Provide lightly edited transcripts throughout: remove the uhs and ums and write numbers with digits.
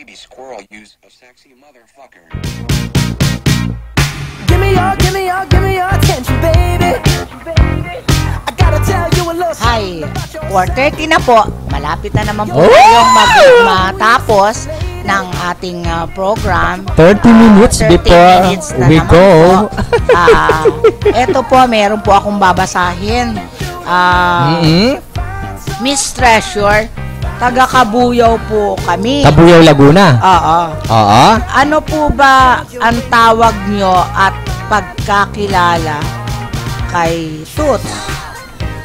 baby squirrel use a sexy motherfucker. Give me your attention, baby. I gotta tell you a little Hi, 4:30 na po. Malapit na naman po tayong matapos ng ating program. 30 minutes 30 before minutes na we naman go. Ito po, meron po akong babasahin. Miss Treasure, taga Kabuyaw po kami. Kabuyaw, Laguna. Oo. Oo. Ano po ba ang tawag nyo at pagkakilala kay Toots?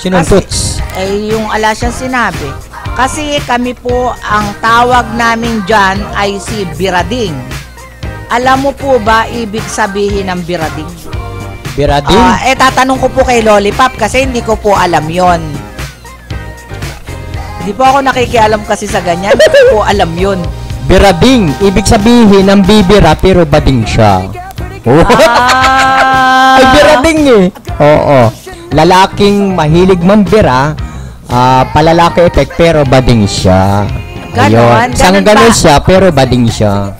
Sinong Toots? Yung ala siyang sinabi. Kasi kami po, ang tawag namin dyan ay si Birading. Alam mo po ba ibig sabihin ng Birading? Birading? Tatanong ko po kay Lollipop kasi hindi ko po alam yon. Hindi po ako nakikialam kasi sa ganyan. Hindi ko po alam yon. Birading. Ibig sabihin ng bibira pero bading siya. Ay, birading eh. Oo. Lalaking mahilig mambira, palalaki effect pero bading siya. Ganon? Isang ganon siya pero bading siya.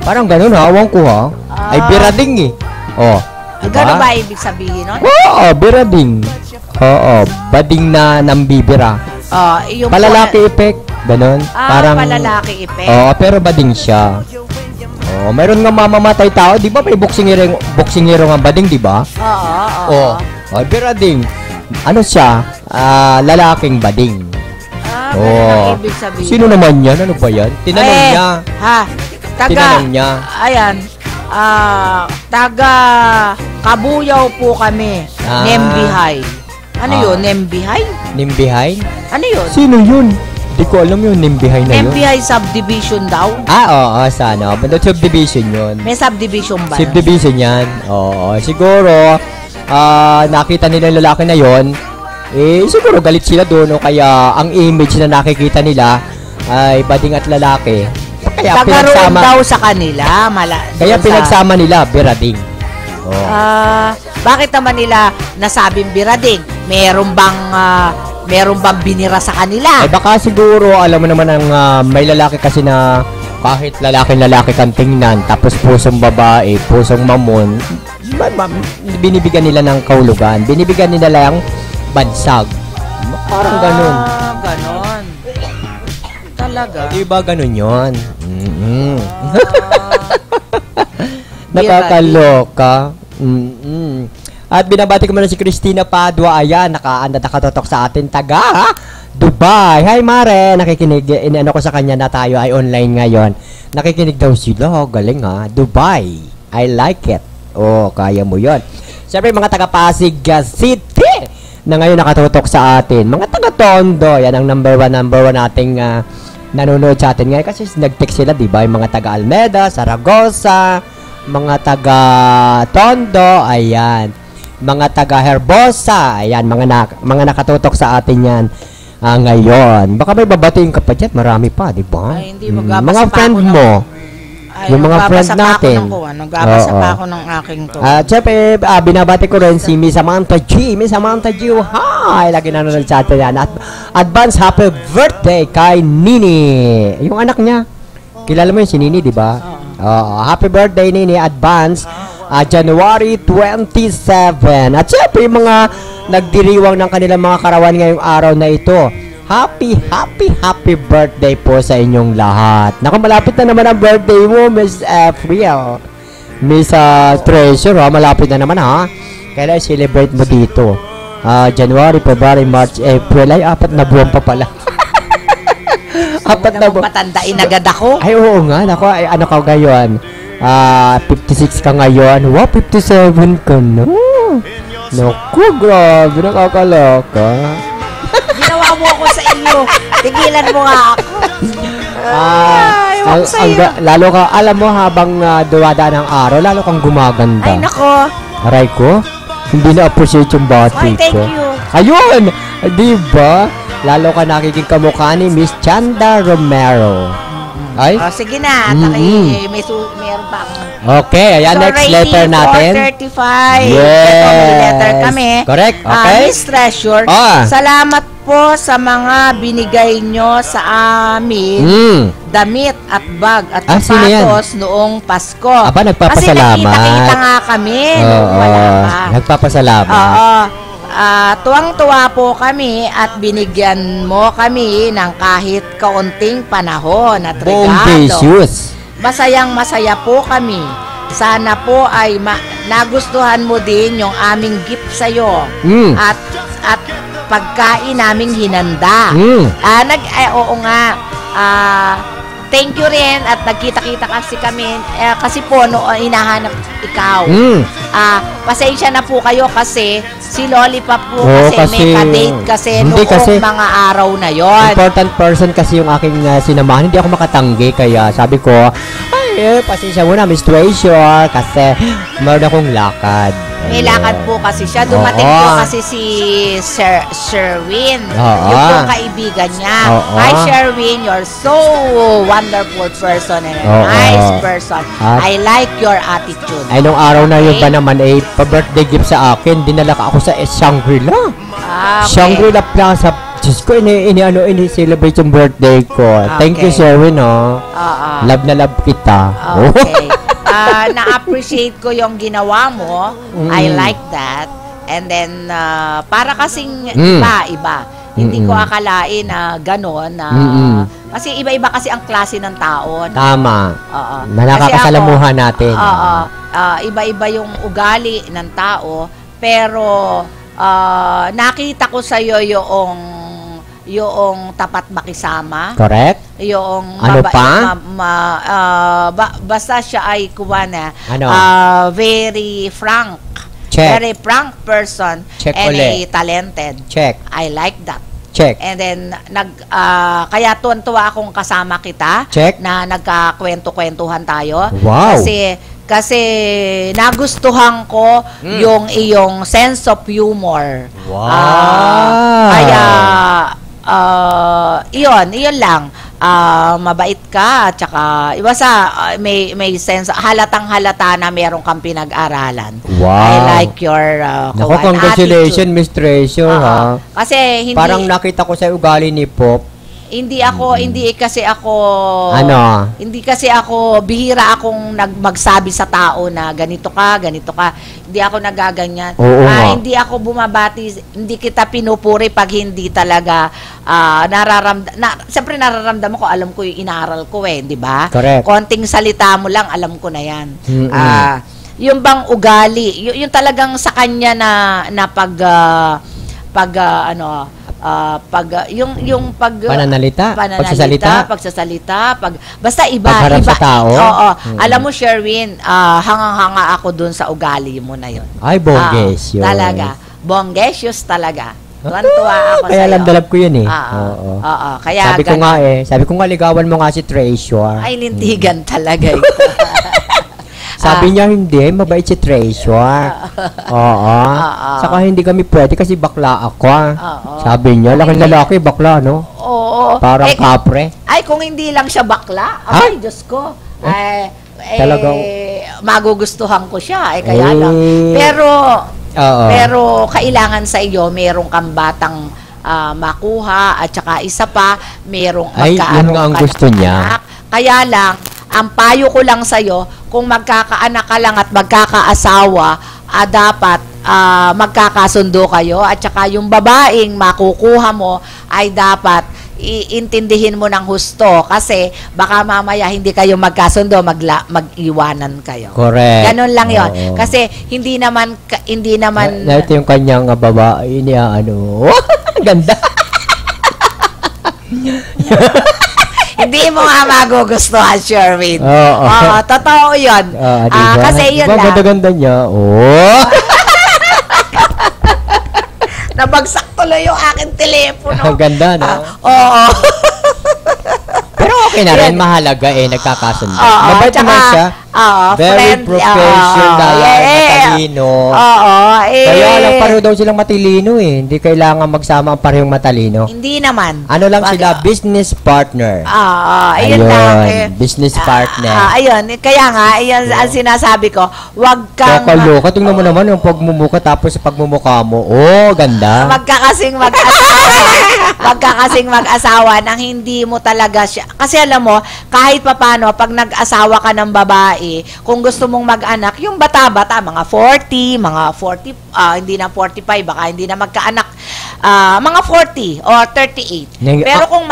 Parang ganon, hawang ko ha. Ay, birading eh. Oh. Diba? Ganon ba ibig sabihin nun? Oo, birading. Oo, bading na nambibira. Yung Palalaki effect, ganon. Parang palalaki effect. Oo, pero bading siya. Oh, mayroon nga mamamatay tao, 'di ba? May boksingero nga bading, 'di ba? Oo. Oh, birading. Ano siya? Lalaking bading. Ganun ang ibig sabihin. Sino naman 'yan? Ano ba 'yan? Tinanong niya. Tinanong niya. Ayan. Taga Kabuyaw po kami. Nembihay. Ano yun? Nembihay? Nimbihay? Ano yun? Sino yun? Di ko alam yun, Nimbihay na yun. Nembihay subdivision daw? Oo, sana. Banda subdivision yun. May subdivision ba? Subdivision yan. Oo, siguro, nakita nila yung lalaki na yun, siguro galit sila doon, o kaya ang image na nakikita nila ay bading at lalaki. Kaya pinagsama daw sa kanila. Kaya pinagsama nila, birading. Bakit naman nila nasabing birading? Meron bang binira sa kanila? Ay baka siguro, alam mo naman ang may lalaki kasi na kahit lalaki kang tingnan, tapos pusong babae, pusong mamon, binibigyan nila ng kahulugan, binibigyan nila lang bansag. Parang ganun. Ganon. Talaga. Diba ganun yun? Nakakaloka. At binabati ko muna si Christina Padua. Ayan, nakatotok sa atin taga Dubai. Hi Mare, nakikinig. Ano ko sa kanya na tayo ay online ngayon. Nakikinig daw sila. Galing ha. Dubai. I like it. Oh, kaya mo yon. Siyempre mga taga Pasig City na ngayon nakatutok sa atin. Mga taga Tondo. Yan ang number one nating nanonood sa atin ngayon. Kasi nag-text sila, diba? Yung mga taga Almeda, Saragossa, mga taga Tondo, ayan. Mga taga Herbosa, ayan, mga nakatutok sa atin yan ngayon. Baka may babatiin ka pa dyan, marami pa, di ba? Ay, hindi, mga friend mo. Yung mga friend natin. Nagbabasa pa ako ng aking to. At syempre, binabati ko rin si Miss Samantha G. Miss Samantha G, hi! Lagi nanonood sa atin yan. At advance happy birthday kay Nini. Yung anak niya. Kilala mo yung si Nini, di ba? Happy birthday, Nini. Advance. January 27. At syempre, yung mga nagdiriwang ng kanilang mga karawan ngayong araw na ito. Happy birthday po sa inyong lahat. Naku, malapit na naman ang birthday mo, Miss April. Miss Treasure, malapit na naman ha. Kailan celebrate mo dito? January, February, March, April. Ay, 4 na buwan pa pala. 4 na buwan. Patandain agad ako. Ay, oo nga. Naku, ano ka ngayon? 56 ka ngayon. Wow, 57 ka na. Naku, grabe. Nakakaloka. Ginawa mo ako sa iyo. Tigilan mo nga ako. Lalo ka, alam mo, habang duwadaan ang araw, lalo kang gumaganda. Ay, nako. Aray ko, hindi na-appreciate yung bati ko. Thank you. Ayun! Diba? Lalo ka nakikita kamukha ni Miss Chanda Romero. Ay? Sige na. Meron pa akong... Okay, ayan, next letter natin. 435. Yes. Ito, may letter kami. Correct, okay. Miss Treasure, salamat po sa mga binigay nyo sa amin. Damit at bag at sapatos noong Pasko. Aba, nagpapasalamat. Kasi nakita-kita nga kami nung wala pa. Nagpapasalamat. Tuwang-tuwa po kami at binigyan mo kami ng kahit kaunting panahon at regalo. Masayang-masaya po kami. Sana po ay nagustuhan mo din yung aming gift sa'yo. At pagkain naming hinanda. Oo nga. Thank you rin at nagkita-kita kasi kami kasi po hinahanap ikaw. Pasensya na po kayo kasi si Lollipop po kasi may ka-date kasi noong mga araw na yon. Important person kasi yung aking sinamahan. Hindi ako makatanggi kaya sabi ko, pasensya muna, Miss Treasure, kasi meron akong lakad. May lakad po kasi siya. Dumating po kasi si Sherwin. Yung po kaibigan niya. Hi, Sherwin. You're so wonderful person and a nice person. I like your attitude. Ay, nung araw na yun ba naman, pa-birthday gift sa akin, dinala ka ako sa Shangri-La. Shangri-La Plaza. Diyos ko, ini-celebrate yung birthday ko. Thank you, Sherwin, Love na love kita. Okay. Na-appreciate ko yung ginawa mo. I like that. And then, para kasing iba. Hindi ko akalain na gano'n. Kasi iba-iba kasi ang klase ng tao. Tama. Na nakakasalamuhan natin. Iba-iba yung ugali ng tao. Pero, nakita ko sa'yo yung tapat makisama. Correct. Yung ano pa? Basta siya ay ano? Very frank. Check. Very frank person. Check and ulit. Talented. Check. I like that. Check. And then kaya tuwa akong kasama kita. Check. Na nagkakwento-kwentuhan tayo. Wow. Kasi nagustuhan ko yung iyong sense of humor. Wow. Kaya iyon lang. Mabait ka, at saka may sense, halatang-halata na meron kang pinag-aralan. Wow. I like your congratulations, Miss Treasure, Kasi hindi, parang nakita ko sa ugali ni Pop. Hindi kasi ako hindi kasi ako bihira akong magsabi sa tao na ganito ka. Hindi ako nagaganyan. Hindi ako bumabati, hindi kita pinupuri pag hindi talaga siyempre nararamdaman ko, alam ko yung inaaral ko di ba? Correct. Konting salita mo lang, alam ko na yan. Yung bang ugali, yung talagang sa kanya na pananalita, pagsasalita, basta iba sa tao. Alam mo, Sherwin, hangang-hanga ako dun sa ugali mo na yun. Ay, bonggesyos. Talaga. Bonggesyos talaga. Tuwan-tuwa ako sa'yo. Kaya landalab ko yun Kaya sabi ko nga, ligawan mo nga si Treasure. Ay, lintigan talaga ito. Sabi niya, hindi, mabait si Treasure. Saka hindi kami pwede kasi bakla ako. Sabi niya, laking lalaki, bakla, no? Parang kapre. Ay, kung hindi lang siya bakla, ay, Diyos ko. Talagang magugustuhan ko siya. Kaya lang. Pero kailangan sa iyo, merong kang batang makuha, at saka isa pa, merong yun nga ang gusto niya. Kaya lang, ang payo ko lang sa'yo, kung magkakaanak ka lang at magkakaasawa, dapat magkakasundo kayo, at saka yung babaeng makukuha mo ay dapat iintindihin mo ng husto, kasi baka mamaya hindi kayo magkasundo, mag-iwanan kayo. Correct. Ganon lang yon. Kasi hindi naman ito yung kanyang babae niya, ganda. Hindi mo nga magugustuhan, Sherwin. Totoo yun. Diba? Kasi yun lang. Ganda-ganda niya. Nabagsak tuloy yung aking telepono. Ganda, no? Oo. Pero okay akin na rin, Yun. mahalaga nagkakasundo. Oo, Mabait tsaka, naman siya. Very professional, matalino. Oo, Kaya lang pareho daw silang matalino Hindi kailangan magsama ang parehong matalino. Hindi naman. Ano lang sila, business partner. Ayun lang. Business partner. Ayun, kaya nga, ayun ang sinasabi ko, wag kang... Kakaloka, tingnan mo naman yung pagmumuka tapos sa pagmumukha mo. Ganda. Wag ka kasing mag-asawa. Wag ka kasing mag-asawa nang hindi mo talaga siya. Kasi alam mo, kahit papano, pag nag-asawa ka ng babae, kung gusto mong mag-anak, yung bata-bata, mga 40, mga 40, hindi na 45, baka hindi na magkaanak, mga 40 or 38. Pero kung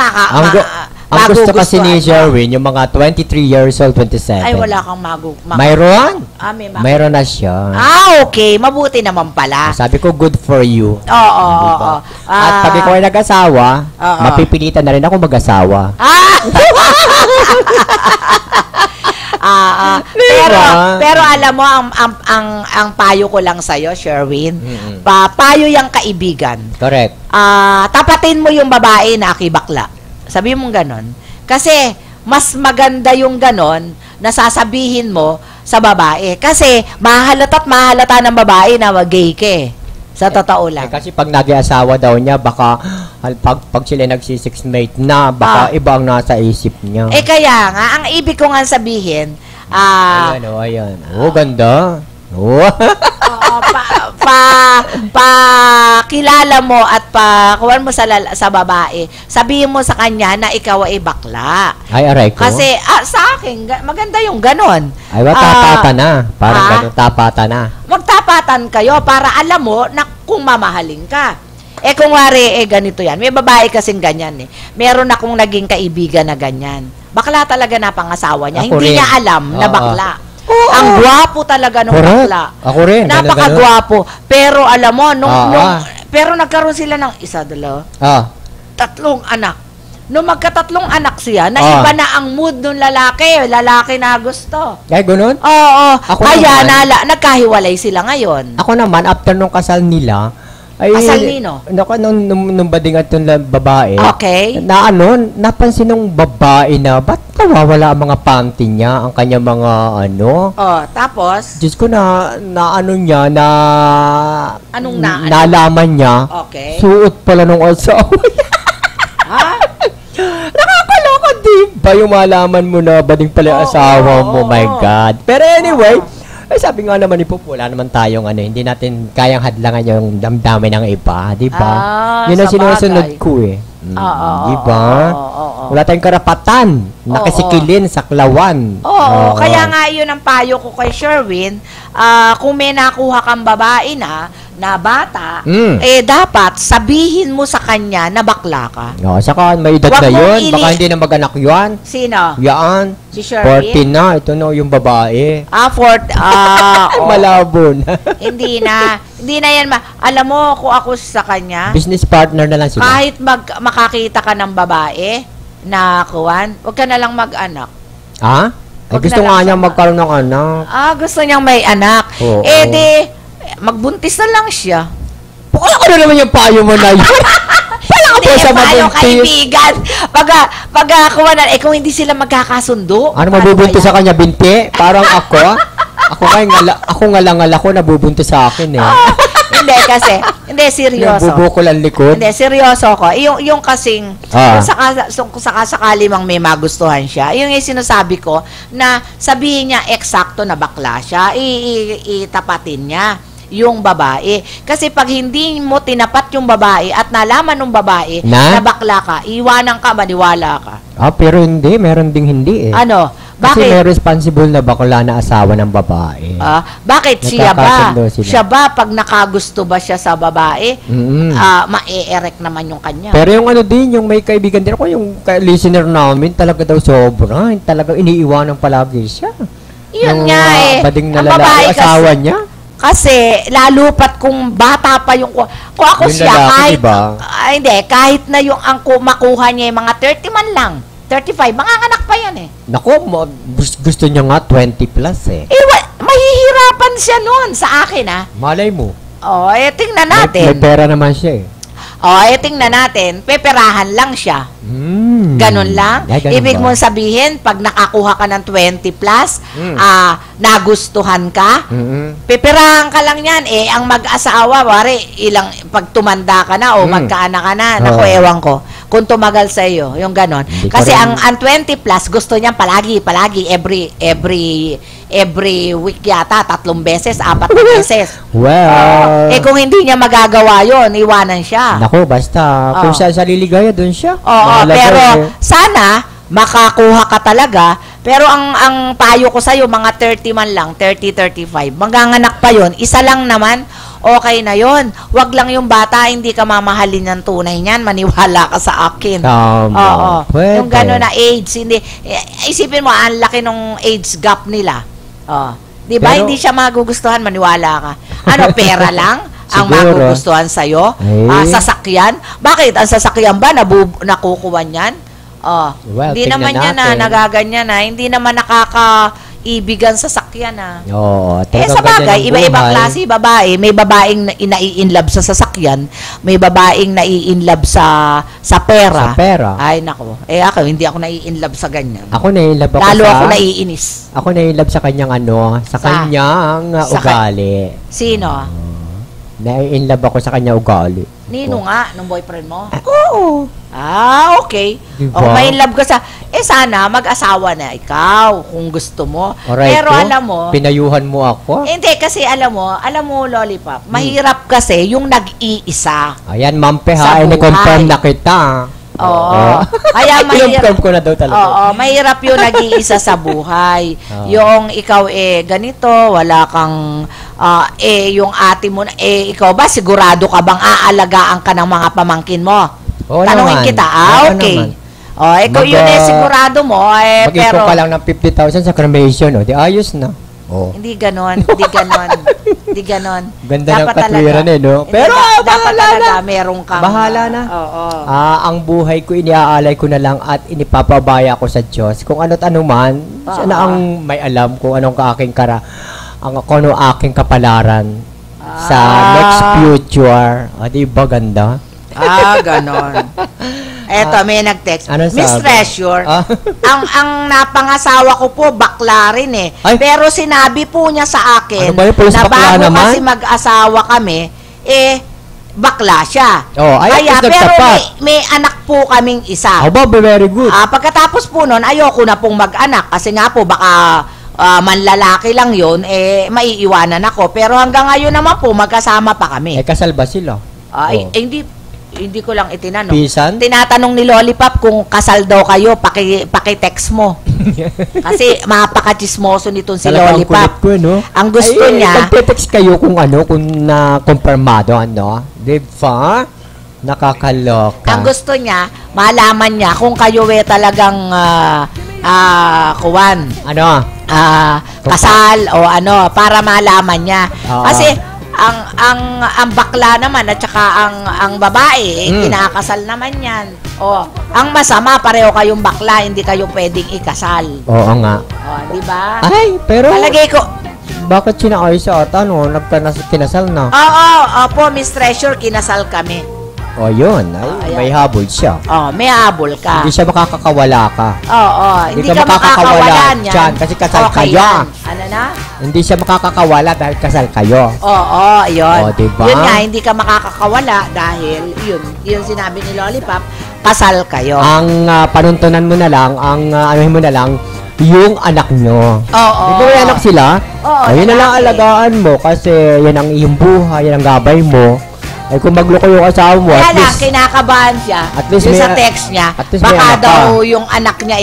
ang gusto kasi ni Sherwin, yung mga 23 years old, 27. Ay, wala kang Mayroon? May Mayroon na siya. Okay. Mabuti naman pala. Sabi ko, good for you. Oo. At pag ikaw ay nag-asawa, mapipilitan na rin ako mag-asawa. Pero alam mo ang payo ko lang sa Sherwin. Payo yang kaibigan. Correct. Tapatin mo yung babae na akibakla. Sabi mo ganon. Kasi mas maganda yung ganon na sasabihin mo sa babae. Kasi mahalata ng babae na gay ka Sa totoo lang. Kasi pag nag-asawa daw niya, baka pag sila nagsisix-mate na, baka iba ang nasa isip niya. Kaya nga, ang ibig ko nga sabihin, ayan. Ganda. Kilala mo at kuwan mo sa babae. Sabihin mo sa kanya na ikaw ay bakla. Ay, aray ko. Kasi sa akin, maganda yung ganon. Ay, tapatan na. Parang ganon, tapatan na. Magtapatan kayo para alam mo na kung mamahalin ka. Kung wari, ganito yan. May babae kasing ganyan Meron akong naging kaibigan na ganyan. Bakla talaga na pangasawa niya. Hindi niya alam na bakla. Ang gwapo talaga nung bakla. Ako rin. Napakagwapo. Pero alam mo, pero nagkaroon sila ng isa, dalawa, 3 anak. Nung magkatatlong anak siya, iba na ang mood ng lalaki. Lalaki na gusto. Ay, ganun? Oo. Kaya nagkahiwalay sila ngayon. Ako naman, after nung kasal nila, kasal nino? Nung bading at yung babae. Okay. Napansin nung babae na, ba't nawawala ang mga panty niya, ang kanya mga tapos? Diyos ko Anong nalaman niya? Okay. Suot pala nung asawa niya. Nakakaloka, di ba? Yung malaman mo na bading pala yung asawa mo, my God. Pero anyway, sabi nga naman ni Pupo, wala naman tayong hindi natin kayang hadlangan yung damdamin ng iba, di ba? Yun ang sinusunod ko di ba? Wala tayong karapatan nakasikilin sa klawan. Kaya nga yun ang payo ko kay Sherwin. Kung may nakuha kang babae na bata, dapat sabihin mo sa kanya na bakla ka. Saka may edad na yun. Baka hindi na mag-anak yun. Sino? Yan. Si Sherwin? 14 na. Ito na yung babae. Malabo na. Hindi na yan. Alam mo, kung ako sa kanya, business partner na lang sila. Kahit makakita ka ng babae na kuwan, huwag ka na lang mag-anak. Gusto nga niya magkaroon ng anak. Gusto niyang may anak. Magbuntis na lang siya. Ano na naman yung payo mo na yun? Hindi, payo kaibigan. Kung hindi sila magkakasundo. Mabubuntis sa kanya, binti? Parang ako? Ako ngalangal ako, nabubuntis sa akin Hindi, seryoso. Nabubukol ang likod. Hindi, seryoso ko. Yung kasing, kung sakasakali mang may magustuhan siya, yung sinasabi ko, na sabihin niya eksakto na bakla siya, itapatin niya yung babae. Kasi pag hindi mo tinapat yung babae at nalaman ng babae na bakla ka, iwanan ka, maniwala ka. Pero hindi. Meron ding hindi Bakit? Kasi may responsible na bakla na asawa ng babae. Bakit? Siya ba? Siya ba, pag nakagusto ba siya sa babae, ma-e-erect naman yung kanya. Pero yung yung may kaibigan din ako, yung listener namin, talaga daw sobra. Talaga iniiwanan palagi siya. Yun nga bading na lalaki, asawa niya. Kasi, lalo pat kung bata pa yung kung ako yung siya, lalaki, kahit, diba? Kahit na yung makuha niya yung mga 30 man lang, 35, mga anak pa yan Naku, gusto niya nga 20 plus mahihirapan siya noon sa akin Malay mo. tingnan natin. May pera naman siya tingnan natin, peperahan lang siya. Ganon lang. Ay, ganun Ibig ba? mong sabihin, pag nakakuha ka ng 20 plus, nagustuhan ka, peperahan ka lang yan. Ang mag-asawa, pag tumanda ka na o magkaanak ka na, naku, ewan ko, kung tumagal sa iyo, yung ganon. Hindi Kasi ka rin- ang 20 plus, gusto niya palagi, every week yata, 3 beses, 4 beses. Well, Kung hindi niya magagawa yon, iwanan siya. naku, basta, kung Oo. saan sa liligaya, doon siya. Oo, Mahalaga pero eh. sana makakuha ka talaga. Pero ang payo ko sa'yo, mga 30 man lang, 30, 35, manganganak pa yon, isa lang naman, okay na yon. Wag lang yung bata, hindi ka mamahalin ng tunay niyan, maniwala ka sa akin. Tama. Oo. Pwede. Yung gano'n na age, hindi, isipin mo, ang laki nung age gap nila. Di ba? Pero- Hindi siya magugustuhan, maniwala ka. Ano, pera lang? Ang Siguro. magugustuhan sa'yo? Eh. Sasakyan? Bakit? Ang sasakyan ba, nakukuha niyan? Well, Hindi tingnan naman niya natin. nagaganyan na. Hindi naman nakakaibigan sasakyan na. Oo. Sa talagang bagay, ganyan ang iba-ibang buhay. klase babae. May babaeng nai-inlove sa sasakyan, may babaeng nai-inlove sa pera. Sa pera. Ay, nako. Ako, hindi ako nai-inlove sa ganyan. Ako na-inlove ako Lalo sa... ako naiinis. Ako na-inlove sa kanyang sa kanyang sa ugali. Sino? Na-inlove ako sa kanyang ugali. Nino nga, nung boyfriend mo? Oo. Okay. Diba? O, may love ka sa... sana, mag-asawa na ikaw, kung gusto mo. Alright Pero po. alam mo... Pinayuhan mo ako. Hindi, kasi alam mo, Lollipop, mahirap kasi yung nag-iisa. Ayan, Mampe Sa ha. Ini-confirm buhay. na kita. Oo. Kaya mahirap. I-confirm ko na daw talaga. Oo, mahirap yung nag-iisa sa buhay. Oo. Yung ikaw ganito, wala kang yung ate mo ikaw ba sigurado ka bang aalagaan ka ng mga pamangkin mo? Oo Tanungin naman. kita. Oo Okay. naman. Ikaw yun sigurado mo Mag-ipon pero ka lang ng 50,000 sa cremation, di ayos na. Oh. hindi ganon, hindi ganon. Hindi ganon. Ganda ng Dapat katwiran talaga. no? Hindi, Pero, dapat bahala talaga na. meron kang Bahala na. Oo. Ang buhay ko iniaalay ko na lang at inipapabaya ko sa Diyos. Kung ano't ano man, siya na ang may alam kung anong aking kung ano aking kapalaran sa next future. Di ba ganda? Ganon. Eto, may nag-text. Ano Miss sabi? Treasure, Ah. ang napangasawa ko po, bakla rin eh. Ay. Pero sinabi po niya sa akin, Ano ba yun? Pulos na bakla bago naman? kasi mag-asawa kami, bakla siya. Oh, ay, at least pero nagtapat. may anak po kaming isa. Aba, very good. Pagkatapos po nun, ayoko na pong mag-anak kasi nga po baka manlalaki lang yun, maiiwanan ako. Pero hanggang ngayon naman po, magkasama pa kami. Kasal ba sila? Oh. Hindi ko lang itinanong. Pisan? Tinatanong ni Lollipop kung kasal daw kayo, paki-text mo. Kasi mapaka-chismoso nitong si Talagang Lollipop. kulit ko, no? Ang gusto niya, Magte-text kayo kung na-confirmado, Di ba? Nakakaloka. ang gusto niya, malaman niya kung kayo talagang Ano? kasal o para malaman niya. Oo. Kasi ang bakla naman at saka ang babae kinakasal naman yan. Ang masama pareho kayong bakla, hindi kayo pwedeng ikasal. Oo nga. Di ba? Ay, pero Palagay ko, bakit sinaayos sa ata, no? Kinasal na. opo, Miss Treasure, kinasal kami. O, yun. Ay, ayan. may habol siya. May habol ka. Hindi siya makakakawala ka. Hindi ka ka makakawala makakawalan yan. dyan kasi kasal Okay kayo. yan. Ano na? Hindi siya makakakawala dahil kasal kayo. Yun. Diba? Yun nga, hindi ka makakakawala dahil yun sinabi ni Lollipop, kasal kayo. Ang panuntunan mo na lang, anuhin mo na lang, yung anak nyo. Oo. Di ba may anak sila? Oo, Ayun na lang lalaki. alagaan mo kasi yan ang iyong buhay, yan ang gabay mo. Ay kung magloko yung asawa mo, Kaya at lang, least, kinakabahan siya. At least Yung may- sa text niya, at least may baka anak ka. daw yung anak niya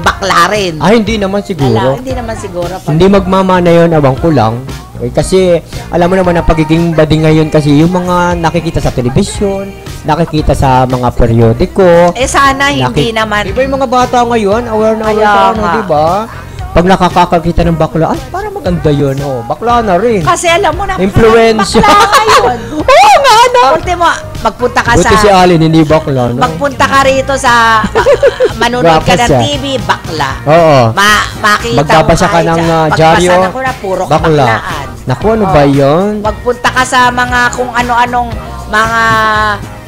bakla rin. hindi naman siguro. Hindi naman siguro. Hindi magmamana yun, abang ko lang. Kasi alam mo naman ang pagiging bading ngayon kasi yung mga nakikita sa telebisyon, nakikita sa mga periodiko. Sana hindi naman. Di ba yung mga bata ngayon, aware na aware Kaya sa nga. di ba? Pag nakakakakita ng bakla, ay, para maganda yun. Bakla na rin. Kasi alam mo na, Influensya. bakla ka yun. Oo nga, no? Ultimo, magpunta ka Buti si sa... Alin, hindi bakla, no? Magpunta ka rito sa... Manunod ka Gwapa ng siya. TV, bakla. Oo. Makita Magbabasa ka ng dyaryo. Pagbasa na ko na, puro Bakla. baklaan. Naku, ano ba yun? Magpunta ka sa mga kung ano-anong mga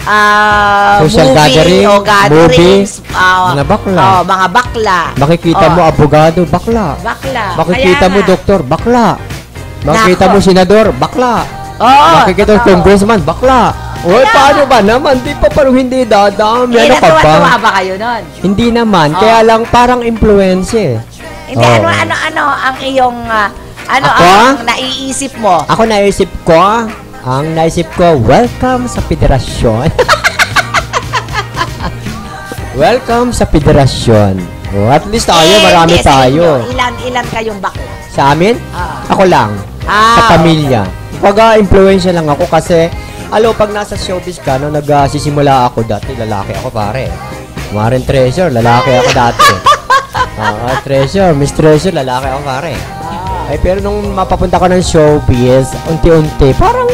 Social movie gathering, o gatherings. mga bakla. Mga bakla. Makikita mo abogado, bakla. Bakla. Makikita Kaya mo nga. doktor, bakla. Makikita Nako. mo senador, bakla. Oo. Makikita mo totoo. congressman, bakla. Uy, Kaya paano nga. ba naman? Di pa parang hindi dadami. Ano ka Natuwa-tuwa ba? ba kayo nun? Hindi naman. Oo. Kaya lang parang influence eh. Hindi, Oo. ano ang iyong, ano Ako? ang naiisip mo? Ako naisip ko, welcome sa federasyon. Welcome sa federasyon. Oh, at least tayo, marami hindi, sa tayo. inyo. Ilan kayong bakla? Sa amin? Ah. Ako lang. Sa Ah, pamilya. Pag-influensya lang ako kasi, pag nasa showbiz ka, nung nagsisimula ako dati, lalaki ako pare. Marin Treasure, lalaki ako dati. Treasure, Miss Treasure, lalaki ako pare. Ay, pero nung mapapunta ko ng showbiz, unti-unti, parang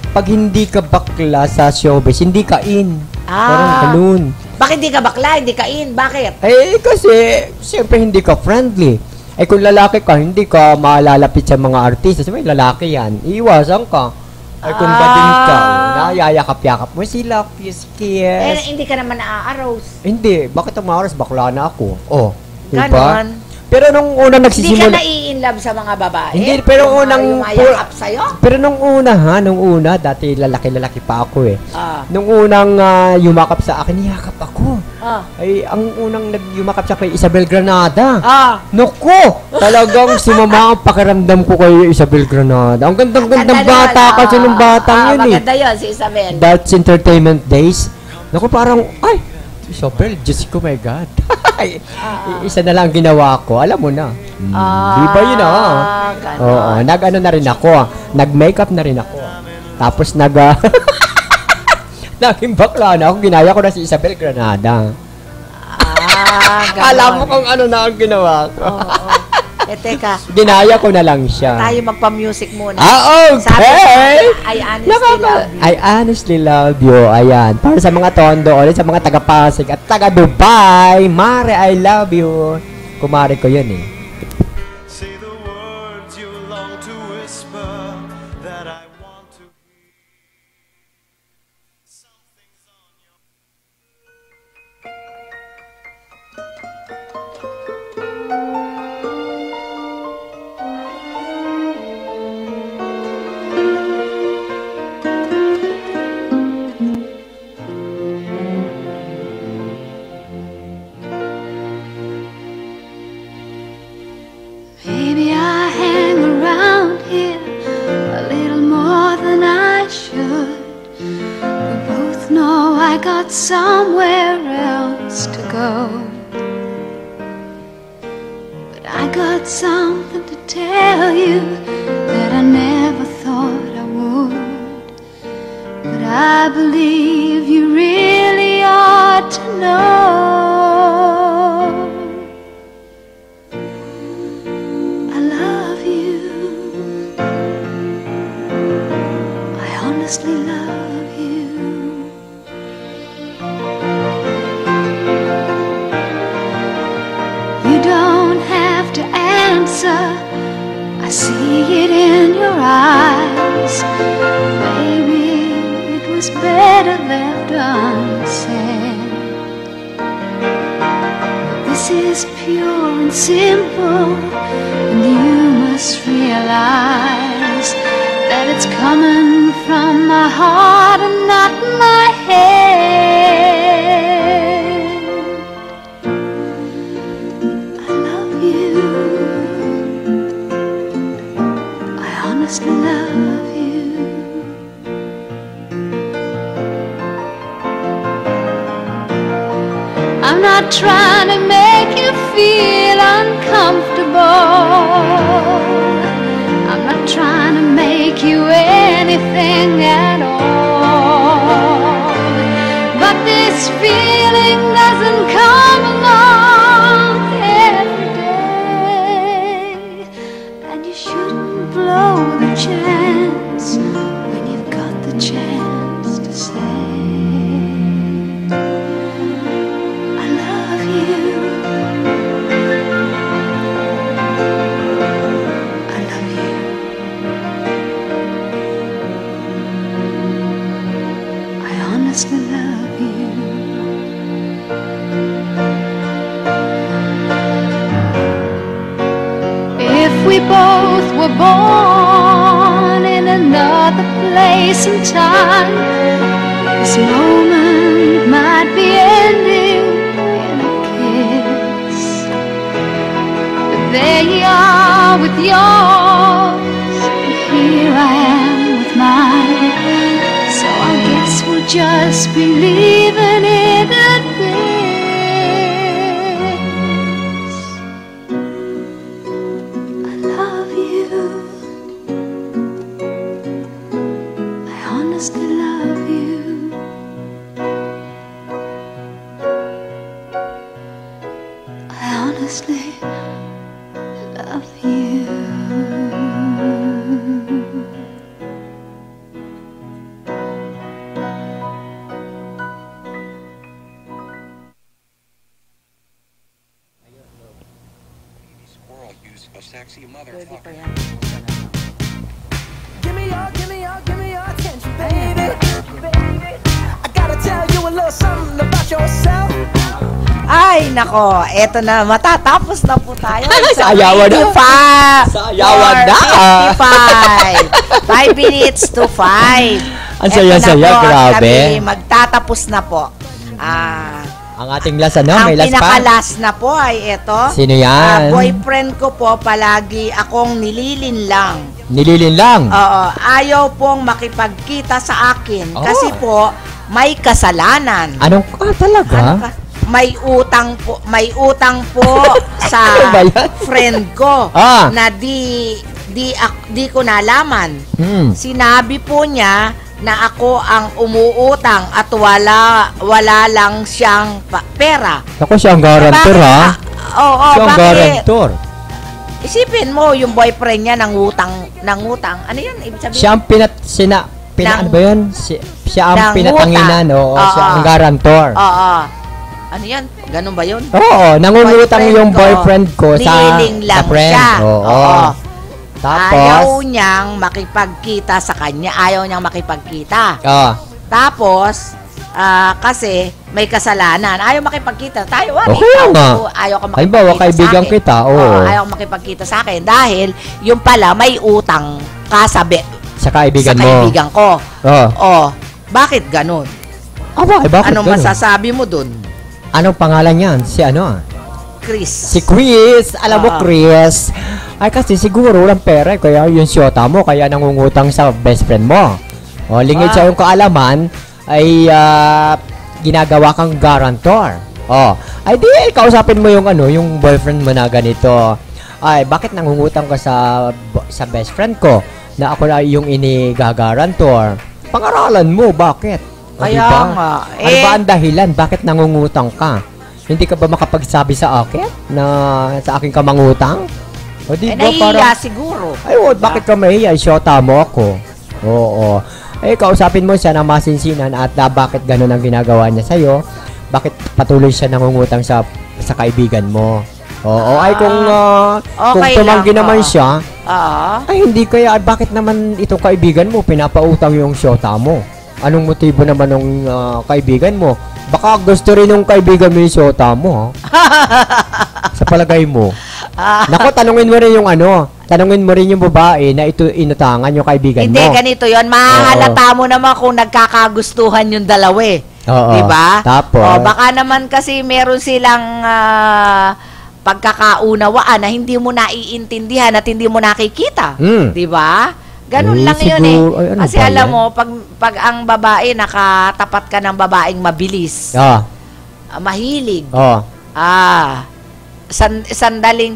pag hindi ka bakla sa showbiz, hindi ka in. Parang ganun. Bakit hindi ka bakla? Hindi ka in? Bakit? Kasi, siyempre hindi ka friendly. Kung lalaki ka, hindi ka malalapit sa mga artista. Sabi, lalaki yan. Iiwasan ka. Kung bading ka, nayayakap-yakap mo sila, kiss. Hindi ka naman naa-arouse. Hindi. Bakit ang mga oras? Bakla na ako. Oh, diba? Ganon. Pero nung unang Hindi ka nagsisimula... nai-inlove sa mga babae? Hindi, pero unang... Yung mayakap sa'yo? Pero nung una, dati lalaki-lalaki pa ako eh. Ah. Nung unang yumakap sa akin, niyakap ako. Ah. Ay, ang unang yumakap sa akin, Isabel Granada. Ah. Naku! Talagang sumama ang pakiramdam ko kay Isabel Granada. Ang gandang-gandang bata kasi nung batang yun eh. Maganda yun, si Isabel. That's Entertainment Days. Naku, parang, ay, Isabel, Diyos ko, my God. Isa na lang ginawa ko. Alam mo na. Di ba yun ganon. Oo, nag-ano na rin ako. Nag-makeup na rin ako. Tapos naging bakla na ako. Ginaya ko na si Isabel Granada. Ganon. Alam mo kung ano na ang ginawa ko. Oo. Teka, Ginaya ko na lang siya. tayo magpa-music muna. Okay! Sabi ko, I honestly love you. I honestly love you. Ayan. Para sa mga Tondo, ulit sa mga taga-Pasig at taga-Dubai, Mare, I love you. Kumare ko yun eh. Say the words you long to whisper that I want to hear. Something's on your Maybe I hang around here a little more than I should. We both know I got somewhere else to go. But I got something to tell you that I never thought I would. But I believe you really ought to know. I love you. I honestly love you. You don't have to answer. I see it in your eyes. Baby, it was better left unsaid. This is pure and simple, and you must realize that it's coming from my heart and not my head. I love you. I honestly love you. I'm not trying to make you feel uncomfortable. I'm not trying to make you anything at all. But this feeling doesn't come along every day. And you shouldn't blow the chance when you've got the chance to say I love you. I love you. I honestly honestly love you. If we both were born in another place and time, this moment might be ending in a kiss. But there you are with yours, and here I am with mine. So I guess we'll just be leaving it at this. I love you. I honestly love you. I honestly love you. Squirrel use a sexy Pwede motherfucker. pa yan. Give me your attention, baby. I gotta tell you a little something about yourself. Ay, nako, eto na, matatapos na po tayo. Sayawan na. 55. Sayawan na. 55. 5 minutes to 5. Ang saya-saya, grabe. Kami magtatapos na po. Ang ating last, ano? Ang May last pa? pinaka-last na po ay ito. Sino yan? Boyfriend ko po, palagi akong nililin lang. Nililin lang. Oo, ayaw pong makipagkita sa akin Oh. kasi po may kasalanan. Anong talaga? Ano ka? May utang po sa Ano ba yan? friend ko Ah. na di ko nalaman. Sinabi po niya na ako ang umuutang at wala lang siyang pera. Ako siya ang garantor, Bakit? ha? Oo, Siya ang bakit? garantor. Isipin mo, yung boyfriend niya nangutang. Ano yun? Ibig sabihin? Siya ang ano ba yun? Siya ang Nangutang. pinatanginan. Oo, Oo. siya ang garantor. Oo. Ano yan? Ganun ba yun? Oo, nangungutang Boyfriend yung ko, boyfriend ko nililing lang friend. siya. Oo. Tapos, Ayaw niyang makipagkita sa kanya. Ayaw niyang makipagkita. Oo. Tapos, kasi may kasalanan. Ayaw makipagkita. Tayo, Okay nga. Ayaw ka makipagkita Halimbawa, kaibigan sa akin. kita, oo. Ayaw makipagkita sa akin dahil yung pala may utang ka sa kaibigan mo. kaibigan ko. Oo. Oh, bakit ganun? Bakit Anong ganun? masasabi mo dun, Anong pangalan niyan? Si ano? Chris? Si Chris. Alam mo, Chris. Ay, kasi siguro walang pera. Kaya yung siyota mo, kaya nangungutang sa best friend mo. O, lingid sa yung kaalaman, ay ginagawa kang garantor. O, ay di, kausapin mo yung yung boyfriend mo na ganito. Ay, bakit nangungutang ka sa best friend ko? Na ako na yung inigagarantor. Pangaralan mo, bakit? O, Kaya diba? nga. Ano ba ang dahilan? Bakit nangungutang ka? Hindi ka ba makapagsabi sa akin na sa akin ka mangutang? O di ba Nahihiya siguro. Ay, bakit ka mahiya? Isyota mo ako. Oo. Kausapin mo siya na masinsinan at bakit ganun ang ginagawa niya sa'yo. Bakit patuloy siya nangungutang sa kaibigan mo. Oo. Kung Okay tumanggi lang, naman oo. siya, Oo. hindi kaya, bakit naman itong kaibigan mo pinapautang yung syota mo? Anong motibo naman ng kaibigan mo? Baka gusto rin ng kaibigan mo yung syota mo, ha? Sa palagay mo. Nako, tanungin mo rin yung tanungin mo rin yung babae na ito inutangan yung kaibigan Hindi, mo. ganito yon. Mahahalata mo naman kung nagkakagustuhan yung dalawa eh. Oo. Diba? Tapos? Baka naman kasi meron silang pagkakaunawaan na hindi mo naiintindihan at hindi mo nakikita. Diba? Ganun lang yun eh. siguro, ano Kasi ba alam yan? mo, pag ang babae, nakatapat ka ng babaeng mabilis, mahilig, sandaling,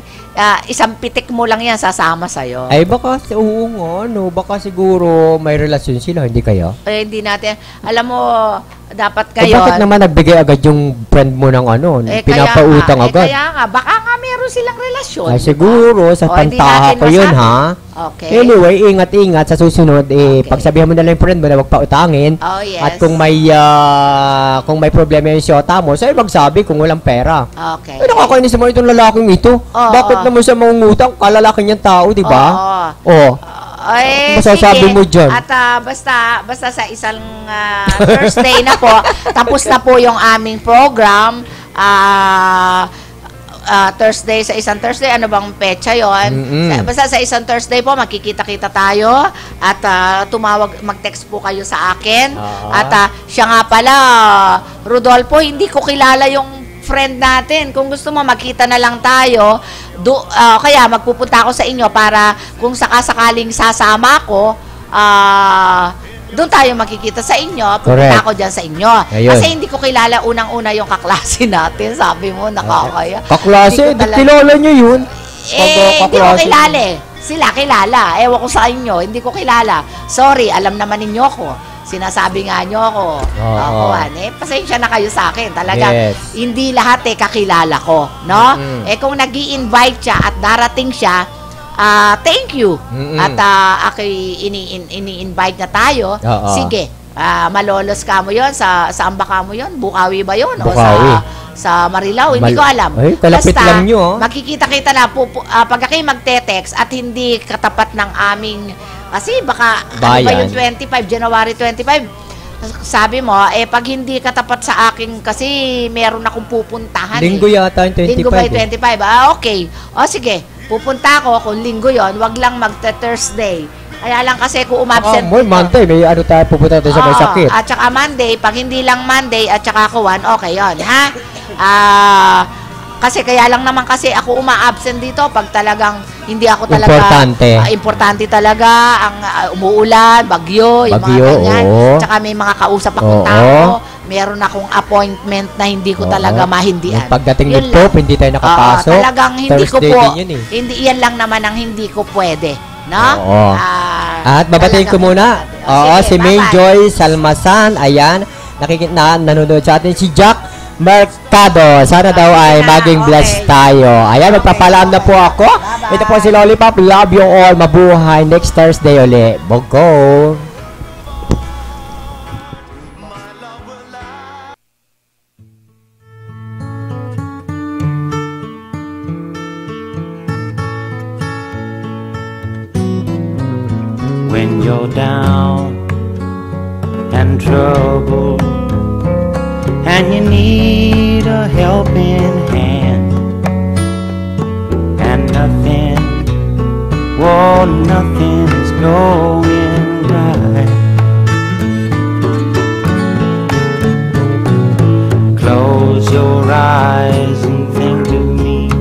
isang pitik mo lang yan, sasama sa'yo. Ay, baka, oo nga, baka siguro may relasyon sila, hindi kayo? Hindi natin, alam mo, dapat Bakit ngayon, naman nagbigay agad yung friend mo ng pinapautang agad? Kaya nga, baka nga meron silang relasyon. Ay, diba? siguro, sa Hindi pantaha natin ko yun, masabi. ha? Okay. Anyway, ingat-ingat sa susunod, pagsabihan mo na lang yung friend mo na huwag pautangin. Oh, yes. At kung may problema yung siyota mo, sa'yo magsabi kung walang pera. Okay. Ay, nakakainis naman itong lalaking ito. Oo, Bakit oo. naman siya mangungutang? Kalalaki niyang tao, di ba? Oo. Oh. Ay, masasabi sige. mo dyan? At basta sa isang Thursday na po, tapos na po yung aming program. Thursday, sa isang Thursday, ano bang petsa yon? Basta sa isang Thursday po, magkikita-kita tayo at mag-text po kayo sa akin. At siya nga pala, Rodolfo, hindi ko kilala yung friend natin. Kung gusto mo, magkita na lang tayo. Kaya magpupunta ako sa inyo para kung sakasakaling sasama ko, doon tayo makikita sa inyo. Pupunta ako dyan sa inyo. Ayun. Kasi hindi ko kilala unang-una yung kaklase natin. Sabi mo, nakakaya. Kaklase? Kilala nyo yun? Hindi ko kilala eh. Sila kilala. Ewan ko sa inyo. Hindi ko kilala. Sorry, alam naman ninyo ko. Sinasabi nga nyo ako. Pasensya na kayo sa akin. Talaga, hindi lahat kakilala ko. No? Kung nag-i-invite siya at darating siya, thank you. At ako'y ini-invite na tayo. Sige, Malolos ka mo yon, saan ba ka mo yon? Bukawi ba yon? Bukawi. O sa Marilao? Hindi ko alam. Ay, kalapit basta, lang nyo. makikita-kita na pag kayo magte-text at hindi katapat ng aming, kasi baka, ano ba yung 25, January 25, sabi mo, pag hindi katapat sa akin, kasi meron akong pupuntahan. Linggo yata yung 25. Linggo ba yung 25? Okay. O sige, pupunta ako, kung linggo yon, wag lang magte-Thursday. Kaya lang kasi kung umabsent dito. Monday, may ano tayo pupunta tayo sa may sakit. At saka Monday, pag hindi lang Monday at saka ako okay yon, ha? Kasi kaya lang naman kasi ako uma-absent dito pag talagang hindi ako talaga importante talaga ang umuulan, bagyo, yung mga ganyan. Tsaka may mga kausap akong tao. Meron akong appointment na hindi ko talaga mahindian. Pagdating nito, hindi tayo nakapasok. Talagang hindi ko po, hindi yan lang naman ang hindi ko pwede. No? At babatiin ko muna. Si May Joy Salmasan, ayan, nanonood sa atin si Jack Mercado. Sana daw ay maging blessed tayo. Ayan, magpapaalam na po ako. Ito po si Lollipop. Love you all. Mabuhay. Next Thursday uli. Bogo. When you're down and troubled and you need a helping hand, and nothing's going right. Close your eyes and think of me,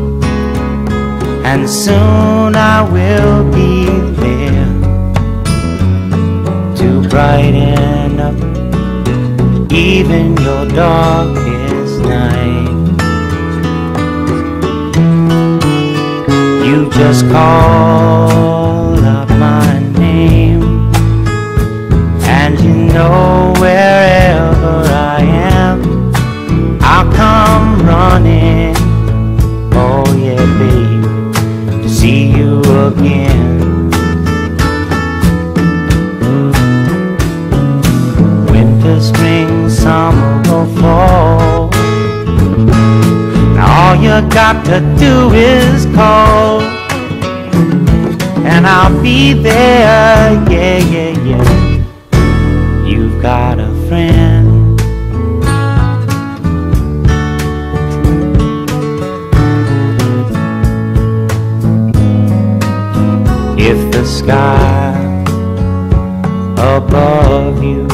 and soon I will be there to brighten up even your darkest night. You just call up my name, and you know wherever I am, I'll come running. Oh yeah, babe, to see you again. Spring, summer, or fall, now all you got to do is call, and I'll be there. Yeah, yeah, yeah. You've got a friend. If the sky above you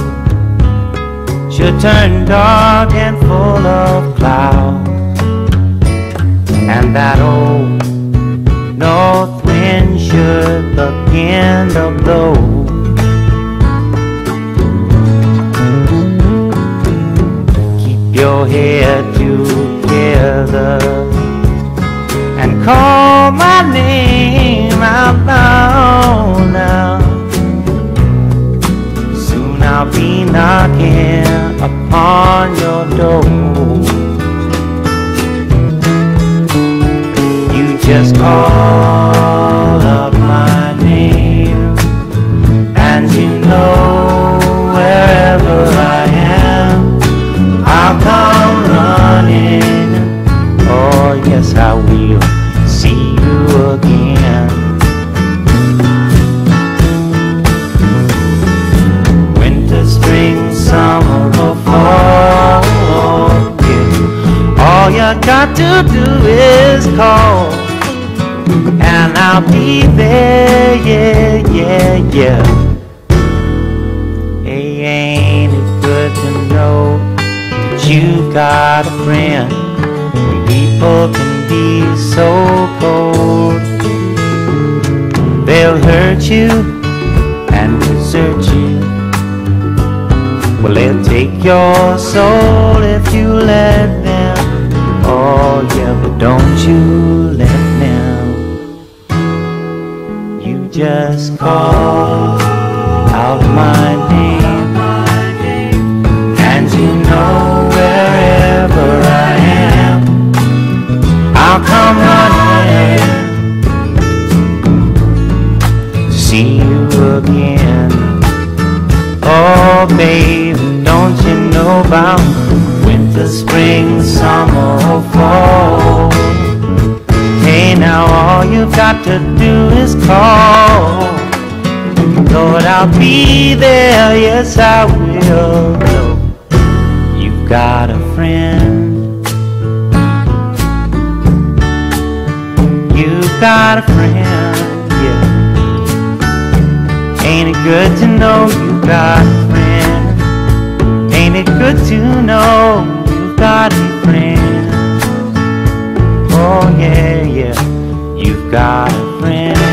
should turn dark and full of clouds, and that old north wind should begin to blow, keep your head together and call my name out loud now. Soon I'll be knocking upon your door. You just call up my name, and you know wherever I am, I'll come running. Oh yes, I will see you again. to do is call, and I'll be there, yeah, yeah, yeah. Hey, ain't it good to know that you got a friend? People can be so cold. They'll hurt you and desert you. Well, they'll take your soul if you let them. Oh yeah, but don't you let them. You just call out my name, and you know wherever I am, I'll come running to see you again. Oh baby, don't you know about winter, spring, summer, or fall? Hey, now all you've got to do is call. Lord, I'll be there, yes I will. You've got a friend. You've got a friend, yeah. Ain't it good to know you got a friend? Ain't it good to know you got a friend? Oh yeah, yeah, you've got a friend.